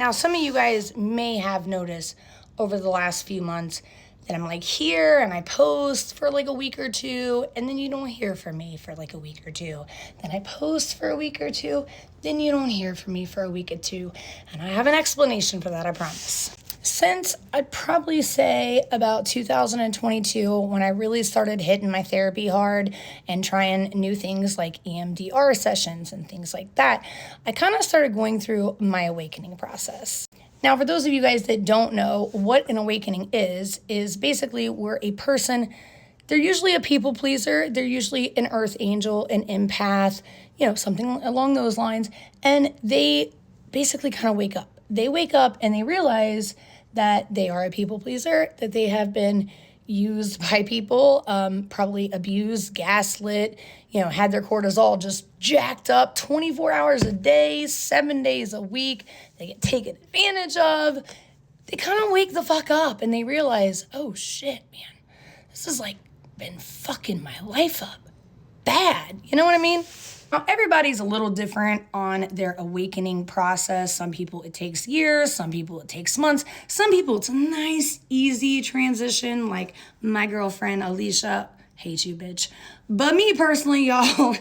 Now, some of you guys may have noticed over the last few months that I'm like here and I post for like a week or two, and then you don't hear from me for like a week or two. Then I post for a week or two, then you don't hear from me for a week or two. And I have an explanation for that, I promise. Since I'd probably say about 2022, when I really started hitting my therapy hard and trying new things like EMDR sessions and things like that, I kind of started going through my awakening process. Now, for those of you guys that don't know what an awakening is basically where a person, they're usually a people pleaser, they're usually an earth angel, an empath, something along those lines, and they basically kind of wake up. They wake up and they realize that they are a people pleaser, that they have been used by people, probably abused, gaslit, had their cortisol just jacked up 24 hours a day, 7 days a week. They get taken advantage of. They kind of wake the fuck up and they realize, oh shit, man, this has like been fucking my life up bad. You know what I mean? Now, everybody's a little different on their awakening process. Some people it takes years, some people it takes months, some people it's a nice, easy transition, like my girlfriend Alicia, hate you, bitch. But me personally, y'all,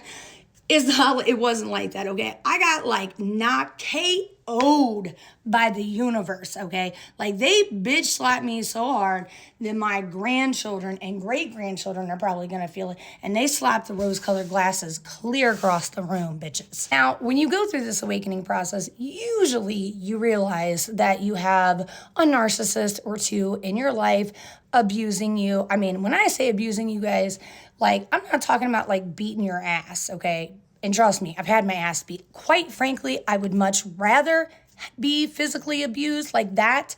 it wasn't like that, okay? I got like knocked KO'd by the universe, okay? Like they bitch slapped me so hard that my grandchildren and great-grandchildren are probably gonna feel it. And they slapped the rose-colored glasses clear across the room, bitches. Now, when you go through this awakening process, usually you realize that you have a narcissist or two in your life abusing you. I mean, when I say abusing you guys, like, I'm not talking about like beating your ass, okay? And trust me, I've had my ass beat. Quite frankly, I would much rather be physically abused like that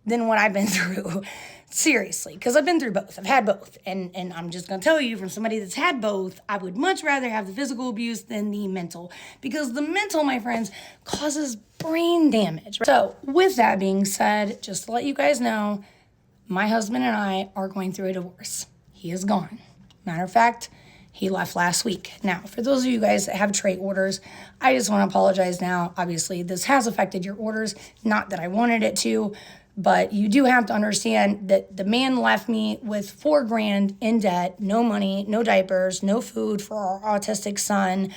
than what I've been through. Seriously, because I've been through both. I've had both. And I'm just going to tell you from somebody that's had both, I would much rather have the physical abuse than the mental. Because the mental, my friends, causes brain damage. So with that being said, just to let you guys know, my husband and I are going through a divorce. He is gone. Matter of fact, he left last week. Now, for those of you guys that have tray orders, I just want to apologize now. Obviously, this has affected your orders. Not that I wanted it to, but you do have to understand that the man left me with $4,000 in debt, no money, no diapers, no food for our autistic son,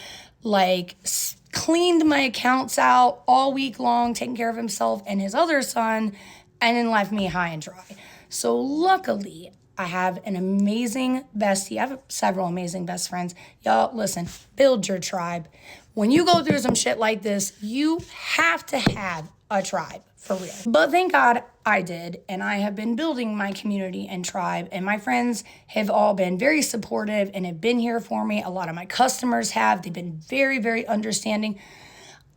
cleaned my accounts out all week long, taking care of himself and his other son, and then left me high and dry. So luckily, I have an amazing bestie. I have several amazing best friends. Y'all, listen, build your tribe. When you go through some shit like this, you have to have a tribe, for real. But thank God I did, and I have been building my community and tribe, and my friends have all been very supportive and have been here for me. A lot of my customers have. They've been very, very understanding.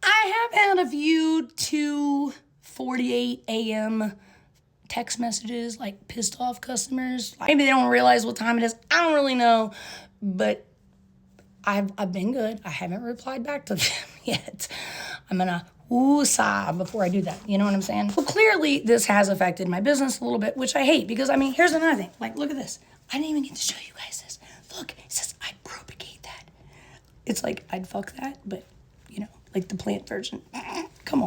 I have had a few 2:48 a.m. text messages, like pissed off customers. Maybe they don't realize what time it is. I don't really know, but I've been good. I haven't replied back to them yet. I'm gonna woosah before I do that. You know what I'm saying? Well, clearly this has affected my business a little bit, which I hate because, here's another thing. Like, look at this. I didn't even get to show you guys this. Look, it says I propagate that. It's like I'd fuck that, but like the plant version. Come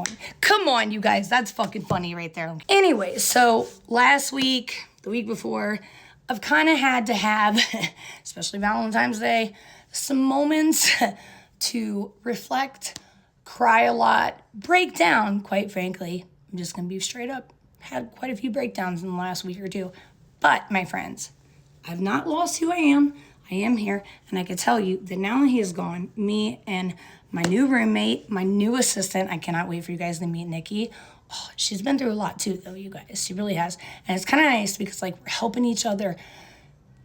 on, you guys. That's fucking funny right there. Anyway, so last week, the week before, I've kind of had to have, especially Valentine's Day, some moments to reflect, cry a lot, break down, quite frankly. I'm just going to be straight up. Had quite a few breakdowns in the last week or two. But, my friends, I've not lost who I am. I am here, and I can tell you that now that he is gone, me and my new roommate, my new assistant, I cannot wait for you guys to meet Nikki. Oh, she's been through a lot too, though, you guys. She really has. And it's kind of nice because, we're helping each other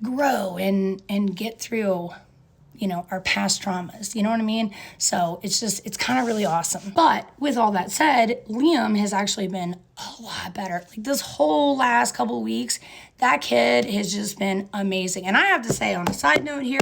grow and get through, our past traumas. You know what I mean? So it's kind of really awesome. But with all that said, Liam has actually been a lot better. Like this whole last couple of weeks, that kid has just been amazing. And I have to say, on a side note here,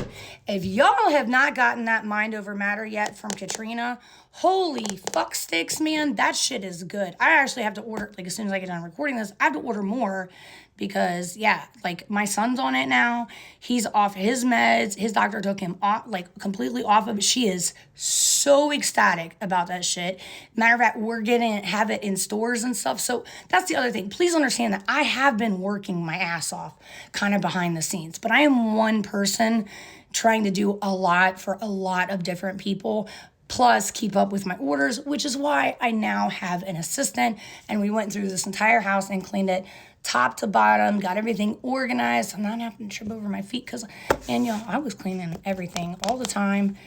if y'all have not gotten that Mind Over Matter yet from Katrina, holy fuck sticks, man, that shit is good. I actually have to order, like as soon as I get done recording this, I have to order more because yeah, like my son's on it now. He's off his meds. His doctor took him off, like completely off of it. She is so ecstatic about that shit. Matter of fact, we're have it in stores and stuff. So that's the other thing. Please understand that I have been working my ass off kind of behind the scenes, but I am one person trying to do a lot for a lot of different people, plus keep up with my orders, which is why I now have an assistant. And we went through this entire house and cleaned it top to bottom, got everything organized. I'm not having to trip over my feet because, man, y'all, I was cleaning everything all the time.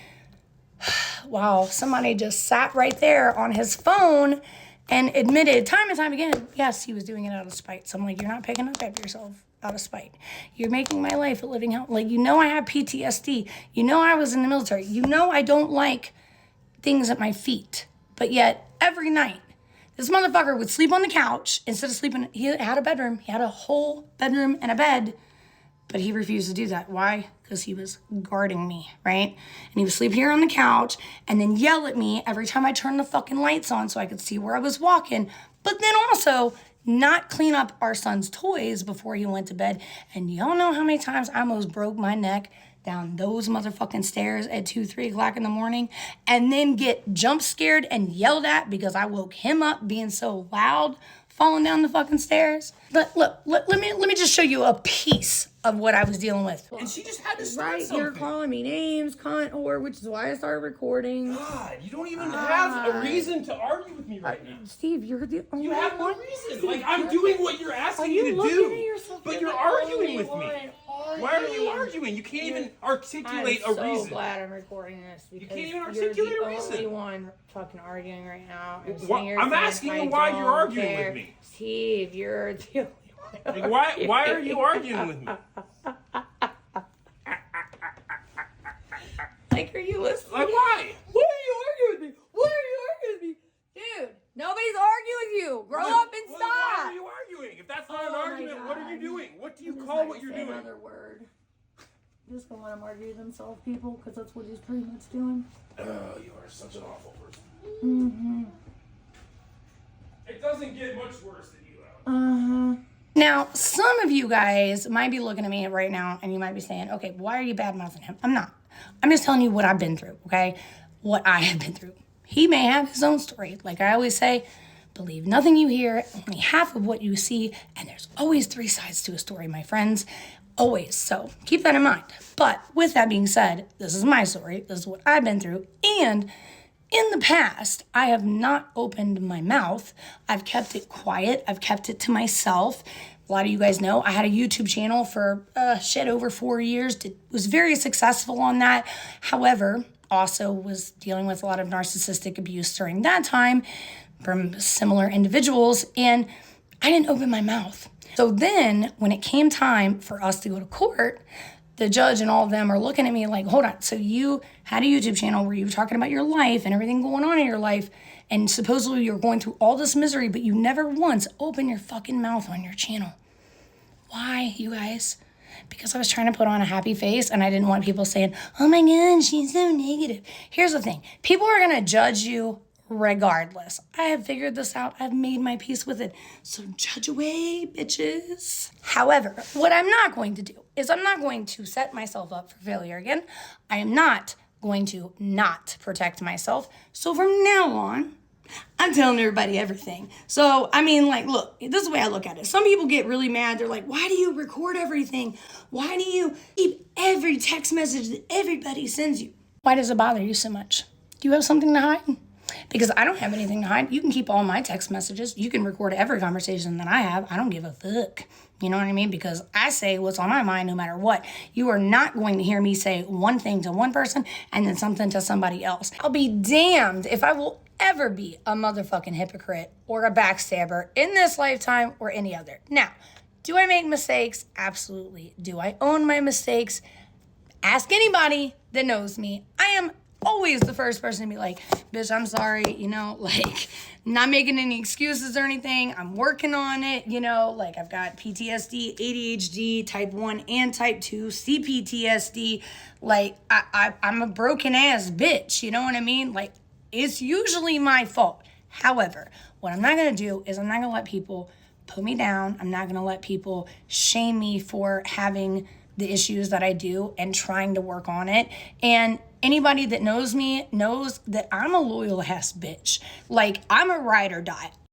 Wow, somebody just sat right there on his phone and admitted time and time again, yes, he was doing it out of spite. So I'm like, you're not picking up after yourself out of spite. You're making my life a living hell. Like, I have PTSD. I was in the military. I don't like things at my feet. But yet, every night, this motherfucker would sleep on the couch instead of sleeping. He had a bedroom. He had a whole bedroom and a bed. But he refused to do that. Why? Because he was guarding me, right? And he would sleep here on the couch and then yell at me every time I turned the fucking lights on so I could see where I was walking. But then also not clean up our son's toys before he went to bed. And y'all know how many times I almost broke my neck down those motherfucking stairs at 2, 3 o'clock in the morning and then get jump scared and yelled at because I woke him up being so loud falling down the fucking stairs. But look, let me just show you a piece of what I was dealing with. And she just had to start Right, something. you're calling me names, cunt, whore, which is why I started recording. God, you don't even have a reason to argue with me right now. Steve, you're the only You have no one. reason. Like, I'm doing what you're asking me to looking do. at yourself? But You're you're the arguing only with one me. Why are you arguing? You can't even articulate a I'm so reason. glad I'm recording this because can't even you're articulate the a reason. only one fucking arguing right now. And Wha- sitting here I'm saying, asking you "I why you're don't arguing with care." me. Steve, you're the only one. Like, why are you arguing with me? Like, are you listening? Like, why? Why are you arguing with me? Why are you arguing with me? Dude, nobody's arguing with you. Grow up and Why stop. are you arguing? If that's not an Oh my argument, what are you God. doing? What do you I'm just call not what gonna you're say doing? Another word. Just gonna let them argue themselves, people, because that's what he's pretty much doing. Oh, you are such an awful person. Mm-hmm. It doesn't get much worse than you, though. Now, some of you guys might be looking at me right now and you might be saying, okay, why are you bad mouthing him? I'm not. I'm just telling you what I've been through, okay? What I have been through. He may have his own story. Like I always say, believe nothing you hear, only half of what you see, and there's always 3 sides to a story, my friends. Always. So keep that in mind. But with that being said, this is my story. This is what I've been through. And in the past, I have not opened my mouth. I've kept it quiet. I've kept it to myself. A lot of you guys know I had a YouTube channel for over 4 years. Was very successful on that. However, also was dealing with a lot of narcissistic abuse during that time from similar individuals. And I didn't open my mouth. So then when it came time for us to go to court, the judge and all of them are looking at me like, hold on, so you had a YouTube channel where you were talking about your life and everything going on in your life, and supposedly you're going through all this misery, but you never once open your fucking mouth on your channel. Why, you guys? Because I was trying to put on a happy face and I didn't want people saying, oh my God, she's so negative. Here's the thing. People are going to judge you regardless. I have figured this out. I've made my peace with it. So judge away, bitches. However, what I'm not going to do is I'm not going to set myself up for failure again. I am not going to not protect myself. So from now on, I'm telling everybody everything. So, I mean, like, look, this is the way I look at it. Some people get really mad. They're like, why do you record everything? Why do you keep every text message that everybody sends you? Why does it bother you so much? Do you have something to hide? Because I don't have anything to hide. You can keep all my text messages. You can record every conversation that I have. I don't give a fuck. You know what I mean? Because I say what's on my mind no matter what. You are not going to hear me say one thing to one person and then something to somebody else. I'll be damned if I will ever be a motherfucking hypocrite or a backstabber in this lifetime or any other. Now, do I make mistakes? Absolutely. Do I own my mistakes? Ask anybody that knows me. I am always the first person to be like, bitch, I'm sorry, you know, like, not making any excuses or anything. I'm working on it, you know, like, I've got PTSD, ADHD, type 1 and type 2, CPTSD. Like, I'm a broken ass bitch, you know what I mean? Like, it's usually my fault. However, what I'm not going to do is I'm not going to let people put me down. I'm not going to let people shame me for having the issues that I do and trying to work on it. And anybody that knows me knows that I'm a loyal ass bitch. Like, I'm a ride or die.